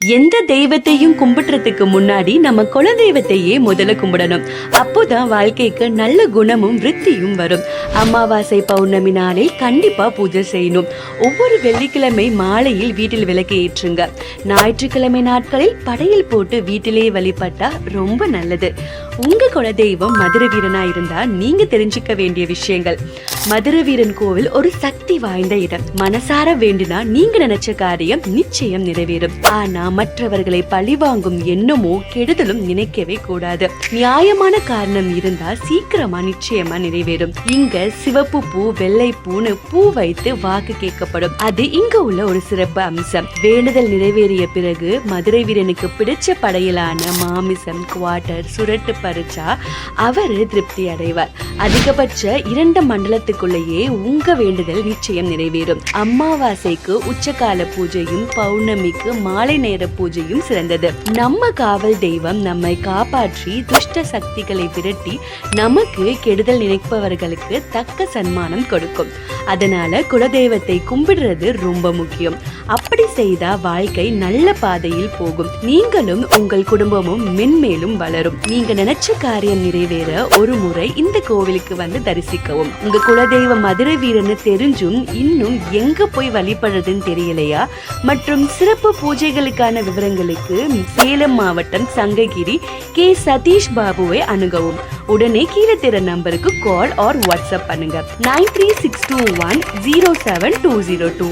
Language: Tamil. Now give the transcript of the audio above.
எந்த தெய்வத்தையும் கும்பிடுறதுக்கு முன்னாடி நம்ம குல தெய்வத்தையே முதல்ல கும்பிடணும். அப்போதான் வாழ்க்கைக்கு நல்ல குணமும் விருத்தியும் வரும். அமாவாசை பௌர்ணமி நாளில் கண்டிப்பா பூஜை செய்யணும். ஒவ்வொரு வெள்ளிக்கிழமை மாலையில் வீட்டில் விளக்கு ஏற்றுங்க. ஞாயிற்றுக்கிழமை நாட்களில் படையல் போட்டு வீட்டிலேயே வழிபட்டா ரொம்ப நல்லது. உங்க குல தெய்வம் மதுரை வீரனா இருந்தா நீங்க தெரிஞ்சுக்க வேண்டிய விஷயங்கள். மதுரை வீரன் கோவில் ஒரு சக்தி வாய்ந்த இடம். மனசார வேண்டினா நீங்க நினைச்ச காரியம் நிச்சயம் நிறைவேறும். ஆனா மற்றவர்களை பழிவாங்கும் எண்ணமோ கெடுதலும் நினைக்கவே கூடாது. நியாயமான காரணம் இருந்தா சீக்கிரமா நிச்சயமா நிறைவேறும். இங்க சிவப்பு பூ, வெள்ளை பூன்னு பூ வைத்து வாக்கு கேட்கப்படும். அது இங்க உள்ள ஒரு சிறப்பு அம்சம். வேண்டுதல் நிறைவேறிய பிறகு மதுரை வீரனுக்கு பிடிச்ச படையிலான மாமிசம், குவாட்டர், சுரட்டு பறிச்சா அவரு திருப்தி அடைவார். அதிகபட்ச 2 மண்டலத்துக்குள்ளேயே உங்க வேண்டுதல் நிச்சயம் நிறைவேறும். அமாவாசைக்கு உச்சகால பூஜையும் பௌர்ணமிக்கு மாலை நேர பூஜையும் சிறந்தது. நம்ம காவல் தெய்வம் நம்மை காப்பாற்றி துஷ்ட சக்திகளை விரட்டி நமக்கு கெடுதல் நினைப்பவர்களுக்கு தக்க சன்மானம் கொடுக்கும். அதனால குலதெய்வத்தை கும்பிடுறது ரொம்ப முக்கியம். அப்படி செய்தா வாழ்க்கை நல்ல பாதையில் போகும். நீங்களும் உங்கள் குடும்பமும் மென்மேலும் வளரும். நீங்க நினைச்ச காரியம் நிறைவேற ஒரு முறை இந்த கோவிலுக்கு வந்து தரிசிக்கவும். உங்க குலதெய்வ மதுரை வீரன்னு தெரிஞ்சும் இன்னும் எங்க போய் வழிபடுறதுன்னு தெரியலையா? மற்றும் சிறப்பு பூஜைகளுக்கான விவரங்களுக்கு சேலம் மாவட்டம் சங்ககிரி கே சதீஷ் பாபுவை அணுகவும். உடனே கீழே தெரிய நம்பருக்கு கால் ஆர் வாட்ஸ்அப் பண்ணுங்க. 9362107202.